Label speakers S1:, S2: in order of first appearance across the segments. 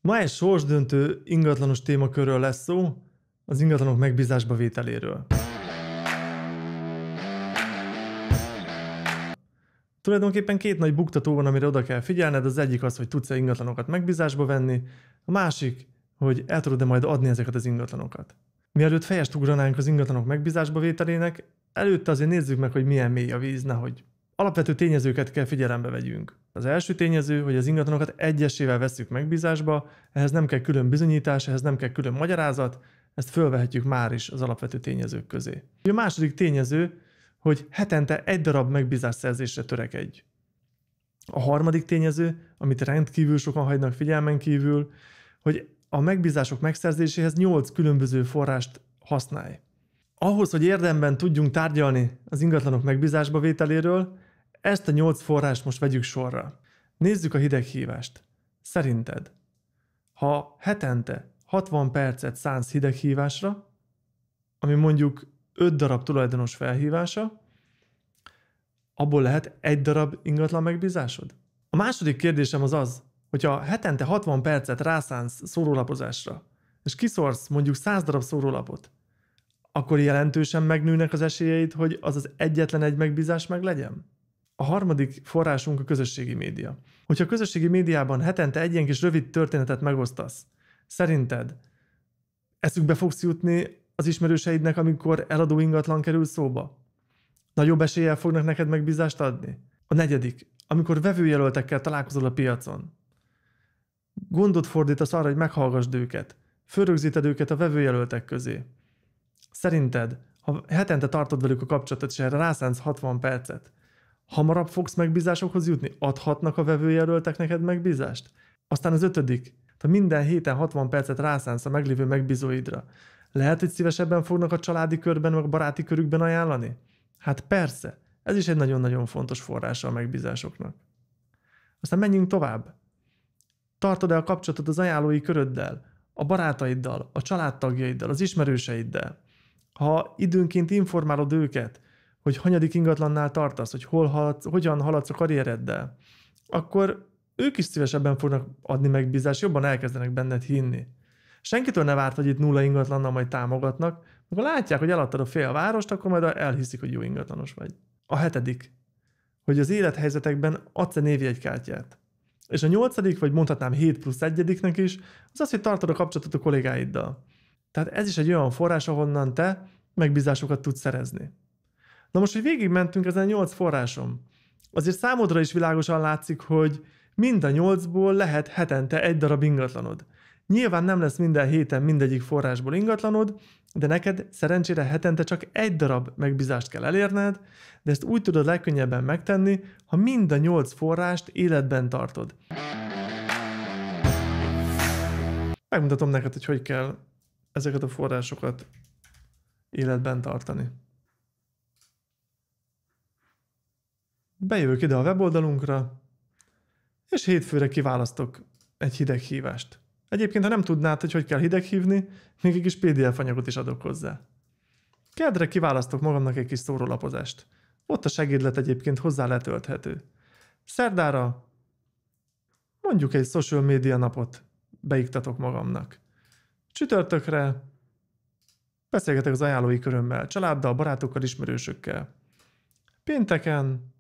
S1: Ma egy sorsdöntő ingatlanos témakörről lesz szó, az ingatlanok megbízásba vételéről. Tulajdonképpen két nagy buktató van, amire oda kell figyelned, az egyik az, hogy tudsz-e ingatlanokat megbízásba venni, a másik, hogy el tudod-e majd adni ezeket az ingatlanokat. Mielőtt fejest ugranánk az ingatlanok megbízásba vételének, előtte azért nézzük meg, hogy milyen mély a víz, nehogy alapvető tényezőket kell figyelembe vegyünk. Az első tényező, hogy az ingatlanokat egyesével vesszük megbízásba, ehhez nem kell külön bizonyítás, ehhez nem kell külön magyarázat, ezt fölvehetjük már is az alapvető tényezők közé. A második tényező, hogy hetente egy darab megbízásszerzésre törekedj. A harmadik tényező, amit rendkívül sokan hagynak figyelmen kívül, hogy a megbízások megszerzéséhez 8 különböző forrást használj. Ahhoz, hogy érdemben tudjunk tárgyalni az ingatlanok megbízásba vételéről, ezt a 8 forrást most vegyük sorra. Nézzük a hideghívást. Szerinted, ha hetente 60 percet szánsz hideghívásra, ami mondjuk 5 darab tulajdonos felhívása, abból lehet egy darab ingatlan megbízásod? A második kérdésem az, hogyha hetente 60 percet rászánsz szórólapozásra, és kiszórsz mondjuk 100 darab szórólapot, akkor jelentősen megnőnek az esélyeid, hogy az egyetlen egy megbízás meg legyen? A harmadik forrásunk a közösségi média. Hogyha a közösségi médiában hetente egy ilyen kis rövid történetet megosztasz, szerinted eszükbe fogsz jutni az ismerőseidnek, amikor eladó ingatlan kerül szóba? Nagyobb eséllyel fognak neked megbízást adni? A negyedik, amikor vevőjelöltekkel találkozol a piacon. Gondot fordítasz arra, hogy meghallgassd őket, fölrögzíted őket a vevőjelöltek közé. Szerinted, ha hetente tartod velük a kapcsolatot, és erre rászánsz 60 percet, hamarabb fogsz megbízásokhoz jutni? Adhatnak a vevőjelöltek neked megbízást? Aztán az ötödik, ha minden héten 60 percet rászánsz a meglévő megbízóidra, lehet, hogy szívesebben fognak a családi körben, vagy a baráti körükben ajánlani? Hát persze, ez is egy nagyon-nagyon fontos forrása a megbízásoknak. Aztán menjünk tovább. Tartod-e a kapcsolatot az ajánlói köröddel, a barátaiddal, a családtagjaiddal, az ismerőseiddel? Ha időnként informálod őket, hogy hanyadik ingatlannál tartasz, hogy hogyan haladsz a karriereddel, akkor ők is szívesebben fognak adni megbízást, jobban elkezdenek benned hinni. Senkitől ne várt, hogy itt nulla ingatlannal majd támogatnak, amikor látják, hogy eladtad a fél várost, akkor majd elhiszik, hogy jó ingatlanos vagy. A hetedik, hogy az élethelyzetekben adsz-e névjegykártyát. És a nyolcadik, vagy mondhatnám 7+1-nek is, az, hogy tartod a kapcsolatot a kollégáiddal. Tehát ez is egy olyan forrás, ahonnan te megbízásokat tudsz szerezni. Na most, hogy végigmentünk ezen a 8 forráson, azért számodra is világosan látszik, hogy mind a 8-ból lehet hetente egy darab ingatlanod. Nyilván nem lesz minden héten mindegyik forrásból ingatlanod, de neked szerencsére hetente csak egy darab megbízást kell elérned, de ezt úgy tudod legkönnyebben megtenni, ha mind a 8 forrást életben tartod. Megmutatom neked, hogy kell ezeket a forrásokat életben tartani. Bejövök ide a weboldalunkra, és hétfőre kiválasztok egy hideghívást. Egyébként, ha nem tudnád, hogy kell hideghívni, még egy kis PDF anyagot is adok hozzá. Kedre kiválasztok magamnak egy kis szórólapozást. Ott a segédlet egyébként hozzá letölthető. Szerdára mondjuk egy social media napot beiktatok magamnak. Csütörtökre beszélgetek az ajánlói körömmel, családdal, barátokkal, ismerősökkel. Pénteken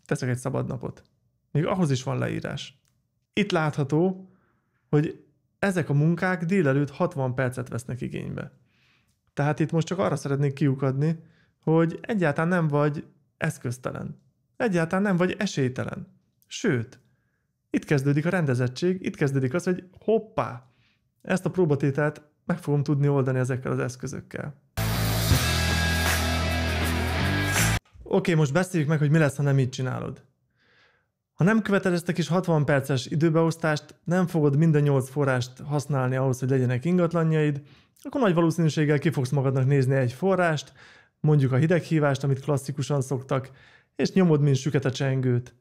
S1: teszek egy szabad napot. Még ahhoz is van leírás. Itt látható, hogy ezek a munkák délelőtt 60 percet vesznek igénybe. Tehát itt most csak arra szeretnék kiukadni, hogy egyáltalán nem vagy eszköztelen. Egyáltalán nem vagy esélytelen. Sőt, itt kezdődik a rendezettség, itt kezdődik az, hogy hoppá, ezt a próbatételt meg fogom tudni oldani ezekkel az eszközökkel. Oké, most beszéljük meg, hogy mi lesz, ha nem így csinálod. Ha nem követed ezt a kis 60 perces időbeosztást, nem fogod minden 8 forrást használni ahhoz, hogy legyenek ingatlanjaid, akkor nagy valószínűséggel ki fogsz magadnak nézni egy forrást, mondjuk a hideghívást, amit klasszikusan szoktak, és nyomod, mint süket a csengőt.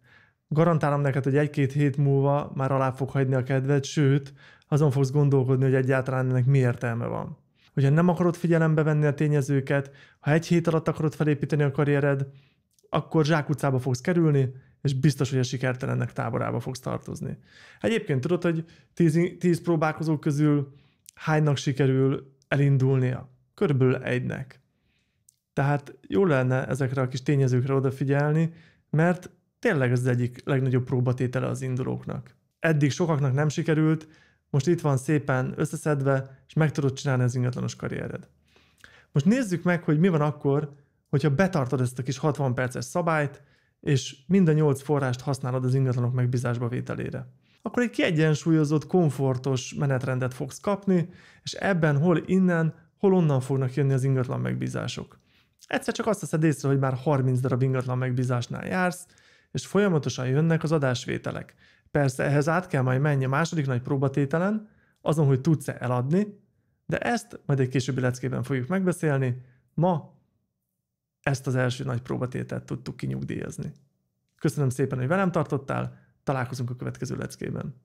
S1: Garantálom neked, hogy 1-2 hét múlva már alá fog hagyni a kedved, sőt, azon fogsz gondolkodni, hogy egyáltalán ennek mi értelme van. Hogyha nem akarod figyelembe venni a tényezőket, ha 1 hét alatt akarod felépíteni a karriered, akkor zsákutcába fogsz kerülni, és biztos, hogy a sikertelennek táborába fogsz tartozni. Egyébként tudod, hogy 10 próbálkozók közül hánynak sikerül elindulnia? Körülbelül 1-nek. Tehát jó lenne ezekre a kis tényezőkre odafigyelni, mert tényleg ez az egyik legnagyobb próbatétele az indulóknak. Eddig sokaknak nem sikerült, most itt van szépen összeszedve, és meg tudod csinálni az ingatlanos karriered. Most nézzük meg, hogy mi van akkor, hogyha betartod ezt a kis 60 perces szabályt, és mind a 8 forrást használod az ingatlanok megbízásba vételére. Akkor egy kiegyensúlyozott, komfortos menetrendet fogsz kapni, és ebben hol innen, hol onnan fognak jönni az ingatlan megbízások. Egyszer csak azt veszed észre, hogy már 30 darab ingatlan megbízásnál jársz, és folyamatosan jönnek az adásvételek. Persze ehhez át kell majd menni a második nagy próbatételen, azon, hogy tudsz-e eladni, de ezt majd egy későbbi leckében fogjuk megbeszélni. Ma ezt az első nagy próbatételt tudtuk kinyugdíjazni. Köszönöm szépen, hogy velem tartottál, találkozunk a következő leckében.